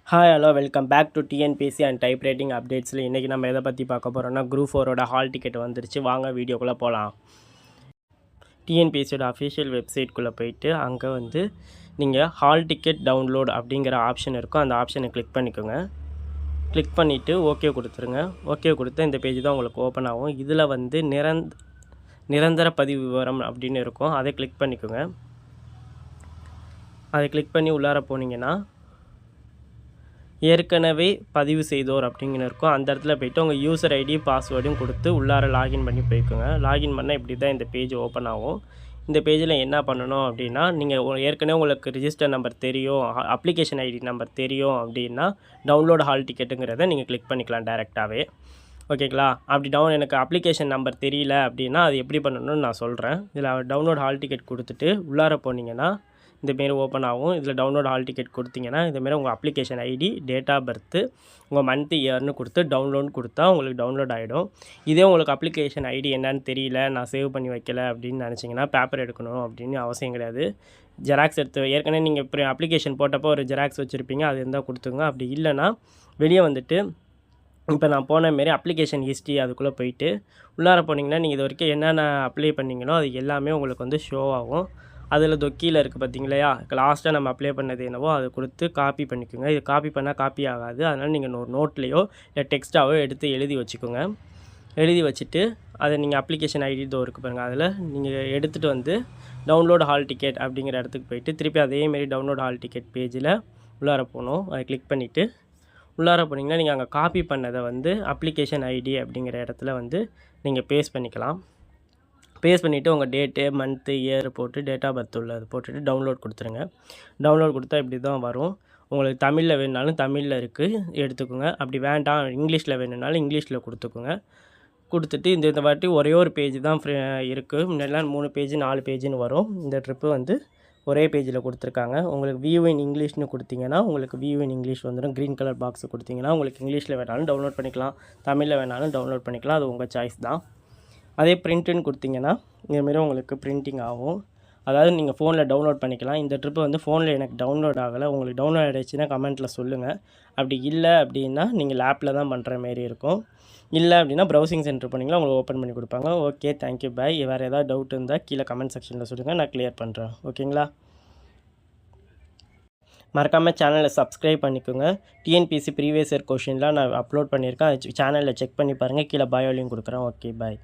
Hi hello welcome back to TNPSC and type writing அப்டேட்ஸில் இன்றைக்கி நம்ம எதை பற்றி பார்க்க போகிறோம்னா குரூப் 4ஓட ஹால் டிக்கெட் வந்துருச்சு. வாங்க வீடியோக்குள்ளே போகலாம். டிஎன்பிஎஸ்சியோட அஃபிஷியல் வெப்சைட்குள்ளே போயிட்டு அங்கே நீங்கள் ஹால் டிக்கெட் டவுன்லோட் அப்படிங்கிற ஆப்ஷன் இருக்கும். அந்த ஆப்ஷனை கிளிக் பண்ணிக்கோங்க. கிளிக் பண்ணிவிட்டு ஓகே கொடுத்துருங்க. ஓகே கொடுத்து இந்த பேஜ் தான் உங்களுக்கு ஓப்பன் ஆகும். இதில் நிரந்தர பதிவு விவரம் அப்படின்னு இருக்கும். அதை கிளிக் பண்ணிக்கோங்க. அதை கிளிக் பண்ணி உள்ளார போனீங்கன்னா ஏற்கனவே பதிவு செய்தோர் அப்படிங்கிற இருக்கும். அந்த இடத்துல போய்ட்டு உங்கள் யூசர் ஐடி பாஸ்வேர்டும் கொடுத்து உள்ளார லாகின் பண்ணி போய்க்கோங்க. லாகின் பண்ணால் இப்படி தான் இந்த பேஜ் ஓப்பன் ஆகும். இந்த பேஜில் என்ன பண்ணணும் அப்படின்னா, நீங்கள் ஏற்கனவே உங்களுக்கு ரிஜிஸ்டர் நம்பர் தெரியும், அப்ளிகேஷன் ஐடி நம்பர் தெரியும் அப்படின்னா டவுன்லோட் ஹால் டிக்கெட்டுங்கிறத நீங்கள் கிளிக் பண்ணிக்கலாம் டேரெக்டாகவே. ஓகேங்களா? அப்படி எனக்கு அப்ளிகேஷன் நம்பர் தெரியல அப்படின்னா அது எப்படி பண்ணணும்னு நான் சொல்கிறேன். இதில் டவுன்லோட் ஹால் டிக்கெட் கொடுத்துட்டு உள்ளார போனீங்கன்னா இந்தமாரி ஓப்பன் ஆகும். இதில் டவுன்லோட் ஹால் டிக்கெட் கொடுத்தீங்கன்னா இதுமாரி உங்கள் application ID, date of birth, உங்கள் மந்த்து, இயர்னு கொடுத்து டவுன்லோட் கொடுத்தா உங்களுக்கு டவுன்லோட் ஆகிடும். இதே உங்களுக்கு அப்ளிகேஷன் ஐடி என்னன்னு தெரியல, நான் சேவ் பண்ணி வைக்கல அப்படின்னு நினச்சிங்கன்னா பேப்பர் எடுக்கணும் அப்படின்னு அவசியம் கிடையாது. ஜெராக்ஸ் எடுத்து ஏற்கனவே நீங்கள் இப்போ அப்ளிகேஷன் போட்டப்போ ஒரு ஜெராக்ஸ் வச்சுருப்பீங்க, அது இருந்தால் கொடுத்துங்க. அப்படி இல்லைன்னா வெளியே இப்போ நான் போன மாரி அப்ளிகேஷன் ஹிஸ்ட்ரி அதுக்குள்ளே போயிட்டு உள்ளார போனீங்கன்னா நீங்கள் இது வரைக்கும் என்னென்ன அப்ளை பண்ணிங்களோ அது எல்லாமே உங்களுக்கு ஷோ ஆகும். அதில் கீழே இருக்குது பார்த்தீங்களா, லாஸ்ட்டாக நம்ம அப்ளை பண்ணது என்னவோ அதை கொடுத்து காப்பி பண்ணிக்கோங்க. இது காப்பி பண்ணால் காப்பி ஆகாது. அதனால் நீங்கள் ஒரு நோட்லேயோ இல்லை டெக்ஸ்ட்டாவோ எடுத்து எழுதி வச்சுக்கோங்க. எழுதி வச்சுட்டு அதை நீங்கள் அப்ளிகேஷன் ஐடி இருக்குது பாருங்கள், அதில் நீங்கள் எடுத்துகிட்டு டவுன்லோட் ஹால் டிக்கெட் அப்படிங்கிற இடத்துக்கு போயிட்டு திருப்பி அதேமாரி டவுன்லோட் ஹால் டிக்கெட் பேஜில் உள்ளார போகணும். அதை கிளிக் பண்ணிவிட்டு உள்ளார போனீங்கன்னா நீங்கள் அங்கே காப்பி பண்ணதை அப்ளிகேஷன் ஐடி அப்படிங்கிற இடத்துல நீங்கள் பேஸ்ட் பண்ணிக்கலாம். பேஸ்ட் பண்ணிவிட்டு உங்கள் டேட்டு, மந்த்து, இயர் போட்டு டேட் ஆஃப் பர்த் உள்ளது போட்டுட்டு டவுன்லோட் கொடுத்துருங்க. டவுன்லோட் கொடுத்தா இப்படி தான் வரும். உங்களுக்கு தமிழில் வேணுனாலும் தமிழில் இருக்குது எடுத்துக்கோங்க. அப்படி வேண்டாம் இங்கிலீஷில் வேணுனாலும் இங்கிலீஷில் கொடுத்துக்கோங்க. கொடுத்துட்டு இந்த வாட்டி ஒரே ஒரு பேஜ் தான் இருக்குது. முன்னெல்லாம் 3 பேஜ் 4 பேஜுன்னு வரும். இந்த ட்ரிப்பு ஒரே பேஜில் கொடுத்துருக்காங்க. உங்களுக்கு வியூ இன் இங்கிலீஷ்னு கொடுத்தீங்கன்னா உங்களுக்கு வியூ இன் இங்கிலீஷ் வந்துடும். க்ரீன் கலர் பாக்ஸ் கொடுத்தீங்கன்னா உங்களுக்கு இங்கிலீஷில் வேணாலும் டவுன்லோட் பண்ணிக்கலாம், தமிழில் வேணாலும் டவுன்லோட் பண்ணிக்கலாம். அது உங்கள் சாய்ஸ் தான். அதே பிரிண்ட்டுன்னு கொடுத்தீங்கன்னா இதுமாரி உங்களுக்கு பிரிண்டிங் ஆகும். அதாவது நீங்கள் ஃபோனில் டவுன்லோட் பண்ணிக்கலாம். இந்த ட்ரிப்பு ஃபோனில் எனக்கு டவுன்லோட் ஆகலை. உங்களுக்கு டவுன்லோட் ஆகிடுச்சுன்னா கமெண்ட்டில் சொல்லுங்கள். அப்படி இல்லை அப்படின்னா நீங்கள் லேப்பில் தான் பண்ணுற மாரி இருக்கும். இல்லை அப்படின்னா ப்ரௌசிங் சென்டர் போனீங்கன்னா உங்களுக்கு ஓப்பன் பண்ணி கொடுப்பாங்க. ஓகே, தேங்க்யூ, பாய். வேறு ஏதாவது டவுட் இருந்தால் கீழே கமெண்ட் செக்ஷனில் சொல்லுங்கள், நான் கிளியர் பண்ணுறேன். ஓகேங்களா? மறக்காமல் சேனலை சப்ஸ்கிரைப் பண்ணிக்கோங்க. டிஎன்பிஎஸ்சி ப்ரீவியஸ் இயர் கொஷின்லாம் நான் அப்லோட் பண்ணியிருக்கேன். சேனலில் செக் பண்ணி பாருங்கள். கீழே பயோலையும் கொடுக்குறேன். ஓகே, பாய்.